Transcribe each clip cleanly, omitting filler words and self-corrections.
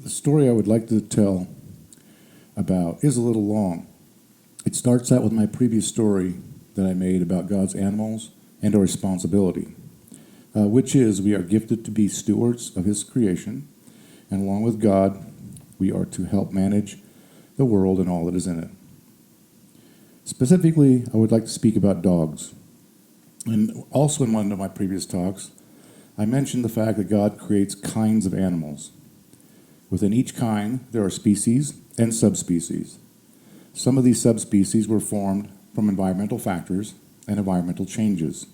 The story I would like to tell about is a little long. It starts out with my previous story that I made about God's animals and our responsibility, which is we are gifted to be stewards of His creation, and along with God, we are to help manage the world and all that is in it. Specifically, I would like to speak about dogs. And also in one of my previous talks, I mentioned the fact that God creates kinds of animals. Within each kind, there are species and subspecies. Some of these subspecies were formed from environmental factors and environmental changes,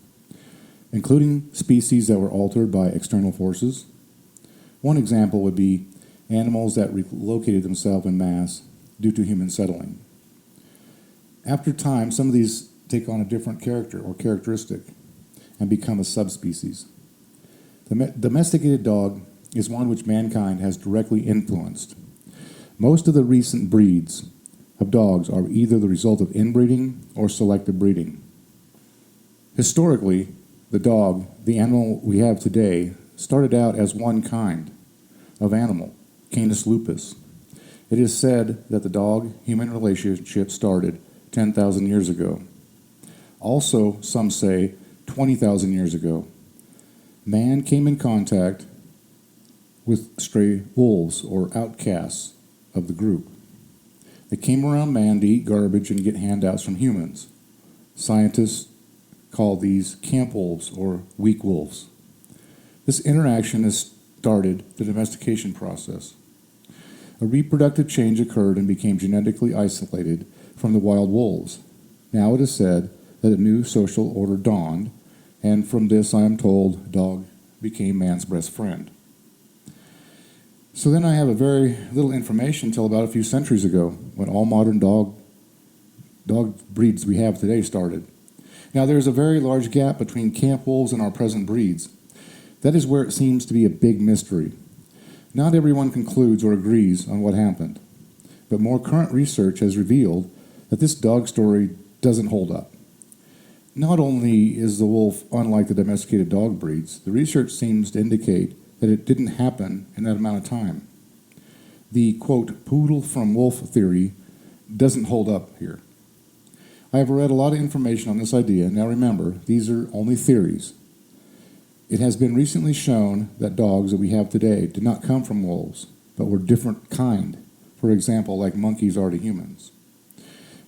including species that were altered by external forces. One example would be animals that relocated themselves en masse due to human settling. After time, some of these take on a different character or characteristic and become a subspecies. The domesticated dog is one which mankind has directly influenced. Most of the recent breeds of dogs are either the result of inbreeding or selective breeding. Historically, the dog, the animal we have today, started out as one kind of animal, Canis lupus. It is said that the dog-human relationship started 10,000 years ago. Also, some say 20,000 years ago. Man came in contact with stray wolves or outcasts of the group. They came around man to eat garbage and get handouts from humans. Scientists call these camp wolves or weak wolves. This interaction has started the domestication process. A reproductive change occurred and became genetically isolated from the wild wolves. Now it is said that a new social order dawned, and from this I am told dog became man's best friend. So then I have a very little information until about a few centuries ago, when all modern dog breeds we have today started. Now there's a very large gap between camp wolves and our present breeds. That is where it seems to be a big mystery. Not everyone concludes or agrees on what happened, but more current research has revealed that this dog story doesn't hold up. Not only is the wolf unlike the domesticated dog breeds, the research seems to indicate that it didn't happen in that amount of time. The, quote, poodle from wolf theory doesn't hold up here. I have read a lot of information on this idea. Now remember, these are only theories. It has been recently shown that dogs that we have today did not come from wolves, but were different kind. For example, like monkeys are to humans.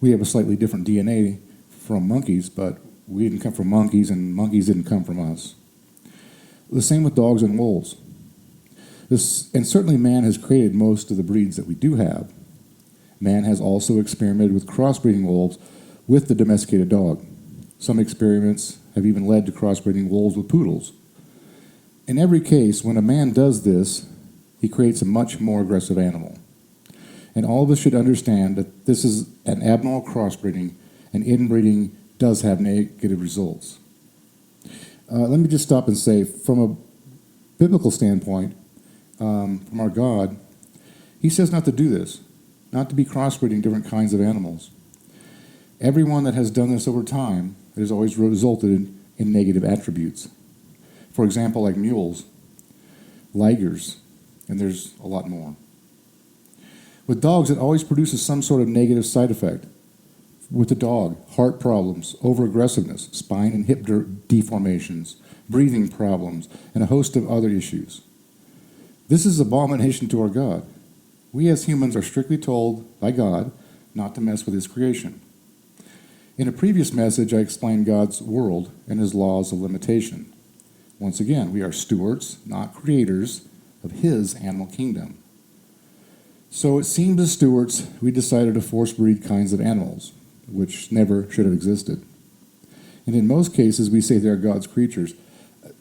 We have a slightly different DNA from monkeys, but we didn't come from monkeys, and monkeys didn't come from us. The same with dogs and wolves. And certainly man has created most of the breeds that we do have. Man has also experimented with crossbreeding wolves with the domesticated dog. Some experiments have even led to crossbreeding wolves with poodles. In every case, when a man does this, he creates a much more aggressive animal. And all of us should understand that this is an abnormal crossbreeding, and inbreeding does have negative results. Let me just stop and say, from a biblical standpoint, from our God, He says not to do this, not to be crossbreeding different kinds of animals. Everyone that has done this over time has always resulted in negative attributes. For example, like mules, ligers, and there's a lot more. With dogs, it always produces some sort of negative side effect. With the dog, heart problems, over-aggressiveness, spine and hip deformations, breathing problems, and a host of other issues. This is abomination to our God. We as humans are strictly told by God not to mess with His creation. In a previous message, I explained God's world and His laws of limitation. Once again, we are stewards, not creators, of His animal kingdom. So it seems as stewards, we decided to force breed kinds of animals, which never should have existed. And in most cases, we say they are God's creatures.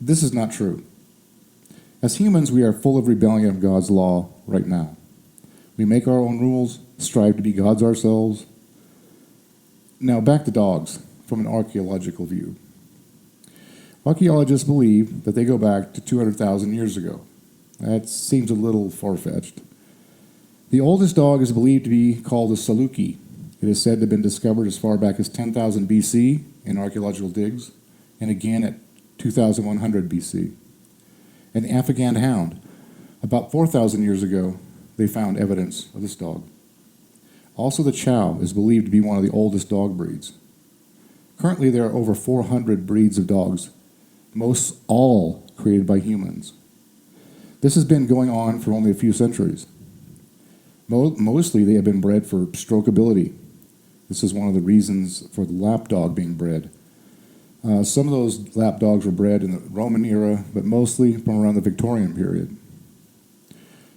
This is not true. As humans, we are full of rebellion of God's law right now. We make our own rules, strive to be gods ourselves. Now back to dogs from an archaeological view. Archaeologists believe that they go back to 200,000 years ago. That seems a little far-fetched. The oldest dog is believed to be called a Saluki. It is said to have been discovered as far back as 10,000 BC in archaeological digs, and again at 2,100 BC. An Afghan hound. About 4,000 years ago, they found evidence of this dog. Also, the Chow is believed to be one of the oldest dog breeds. Currently, there are over 400 breeds of dogs, most all created by humans. This has been going on for only a few centuries. Mostly, they have been bred for strokeability. This is one of the reasons for the lap dog being bred. Some of those lap dogs were bred in the Roman era, but mostly from around the Victorian period.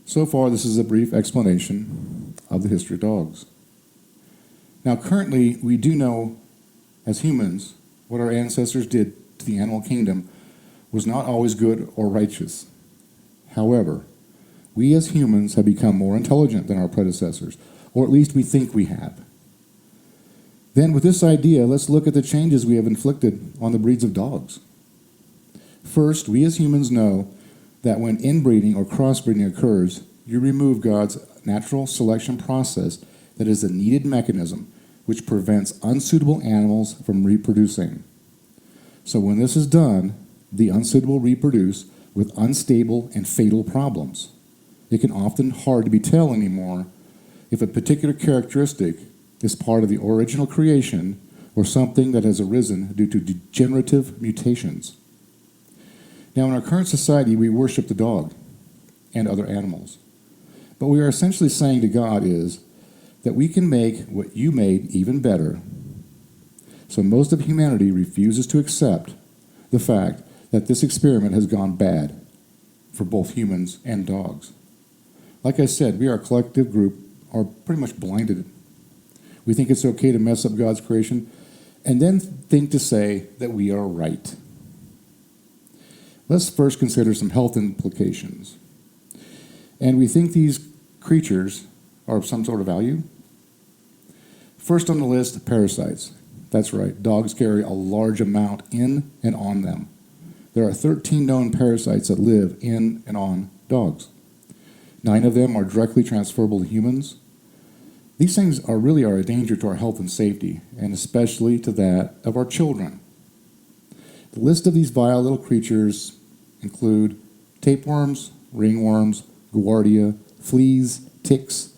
So far, this is a brief explanation of the history of dogs. Now, currently, we do know, as humans, what our ancestors did to the animal kingdom was not always good or righteous. However, we as humans have become more intelligent than our predecessors, or at least we think we have. Then, with this idea, let's look at the changes we have inflicted on the breeds of dogs. First, we as humans know that when inbreeding or crossbreeding occurs, you remove God's natural selection process that is a needed mechanism which prevents unsuitable animals from reproducing. So when this is done, the unsuitable reproduce with unstable and fatal problems. It can often hard to be tell anymore if a particular characteristic is part of the original creation or something that has arisen due to degenerative mutations. Now, in our current society, we worship the dog and other animals. But we are essentially saying to God is that we can make what you made even better. So most of humanity refuses to accept the fact that this experiment has gone bad for both humans and dogs. Like I said, we, our collective group, are pretty much blinded. We think it's okay to mess up God's creation and then think to say that we are right. Let's first consider some health implications. And we think these creatures are of some sort of value. First on the list, parasites. That's right, dogs carry a large amount in and on them. There are 13 known parasites that live in and on dogs. 9 of them are directly transferable to humans. These things are a danger to our health and safety, and especially to that of our children. The list of these vile little creatures include tapeworms, ringworms, giardia, fleas, ticks,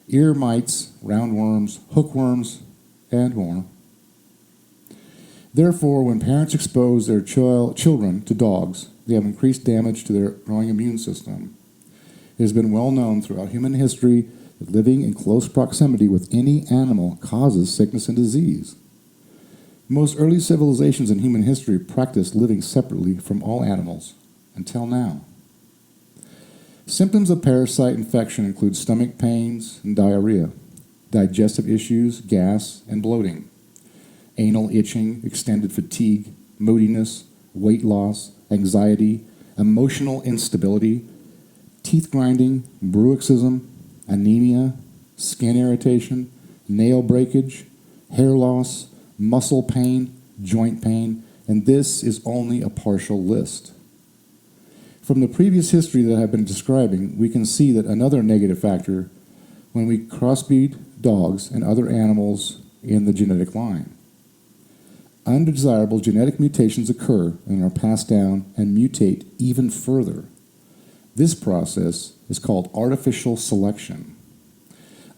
ear mites, roundworms, hookworms, and more. Therefore, when parents expose their children to dogs, they have increased damage to their growing immune system. It has been well known throughout human history that living in close proximity with any animal causes sickness and disease. Most early civilizations in human history practiced living separately from all animals, until now. Symptoms of parasite infection include stomach pains and diarrhea, digestive issues, gas, and bloating, anal itching, extended fatigue, moodiness, weight loss, anxiety, emotional instability, teeth grinding, bruxism, anemia, skin irritation, nail breakage, hair loss, muscle pain, joint pain, and this is only a partial list. From the previous history that I've been describing, we can see that another negative factor when we crossbreed dogs and other animals in the genetic line. Undesirable genetic mutations occur and are passed down and mutate even further. This process is called artificial selection.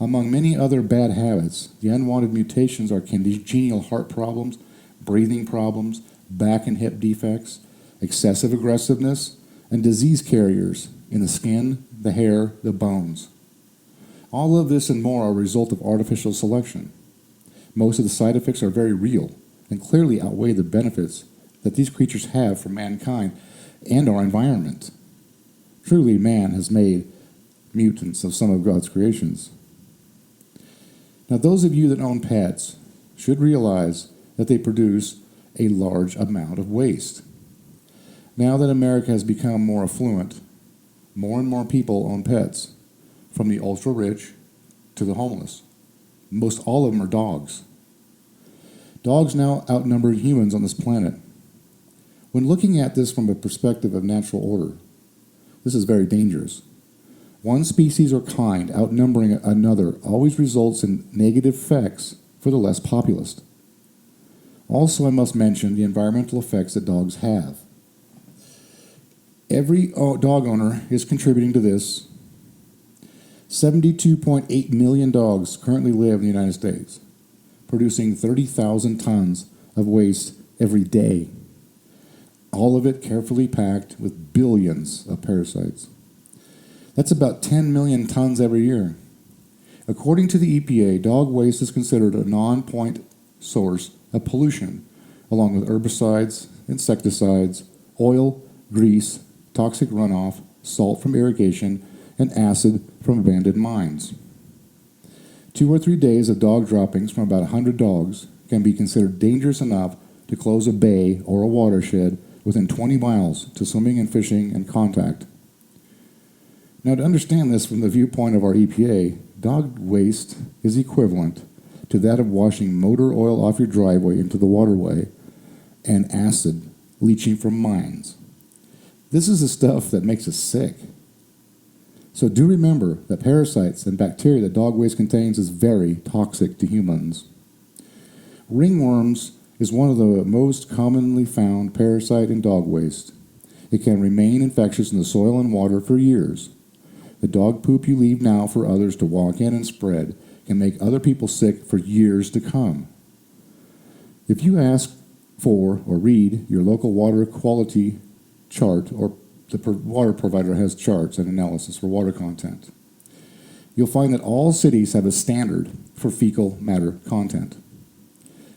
Among many other bad habits, the unwanted mutations are congenital heart problems, breathing problems, back and hip defects, excessive aggressiveness, and disease carriers in the skin, the hair, the bones. All of this and more are a result of artificial selection. Most of the side effects are very real and clearly outweigh the benefits that these creatures have for mankind and our environment. Truly, man has made mutants of some of God's creations. Now, those of you that own pets should realize that they produce a large amount of waste. Now that America has become more affluent, more and more people own pets, from the ultra-rich to the homeless. Most all of them are dogs. Dogs now outnumber humans on this planet. When looking at this from a perspective of natural order, this is very dangerous. One species or kind outnumbering another always results in negative effects for the less populous. Also, I must mention the environmental effects that dogs have. Every dog owner is contributing to this. 72.8 million dogs currently live in the United States, producing 30,000 tons of waste every day. All of it carefully packed with billions of parasites. That's about 10 million tons every year. According to the EPA, dog waste is considered a non-point source of pollution, along with herbicides, insecticides, oil, grease, toxic runoff, salt from irrigation, and acid from abandoned mines. 2 or 3 days of dog droppings from about 100 dogs can be considered dangerous enough to close a bay or a watershed within 20 miles to swimming and fishing and contact. Now, to understand this from the viewpoint of our EPA, dog waste is equivalent to that of washing motor oil off your driveway into the waterway and acid leaching from mines. This is the stuff that makes us sick. So do remember that parasites and bacteria that dog waste contains is very toxic to humans. Ringworms is one of the most commonly found parasite in dog waste. It can remain infectious in the soil and water for years. The dog poop you leave now for others to walk in and spread can make other people sick for years to come. If you ask for or read your local water quality chart, or the water provider has charts and analysis for water content, you'll find that all cities have a standard for fecal matter content.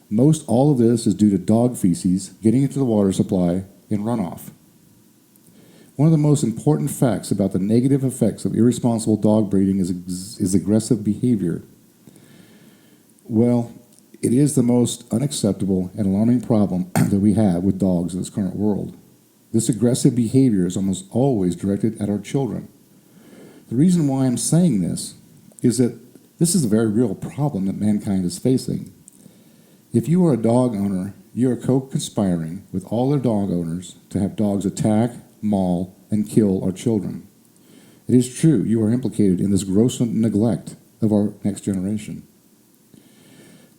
Most all of this is due to dog feces getting into the water supply in runoff. One of the most important facts about the negative effects of irresponsible dog breeding is aggressive behavior. Well, it is the most unacceptable and alarming problem that we have with dogs in this current world. This aggressive behavior is almost always directed at our children. The reason why I'm saying this is that this is a very real problem that mankind is facing. If you are a dog owner, you are co-conspiring with all other dog owners to have dogs attack, maul, and kill our children. It is true, you are implicated in this gross neglect of our next generation.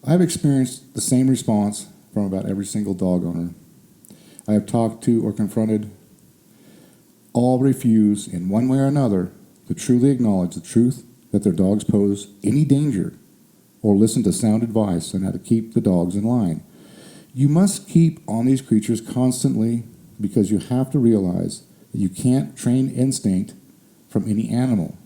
I've experienced the same response from about every single dog owner I have talked to or confronted. All refuse, in one way or another, to truly acknowledge the truth that their dogs pose any danger or listen to sound advice on how to keep the dogs in line. You must keep on these creatures constantly, because you have to realize that you can't train instinct from any animal.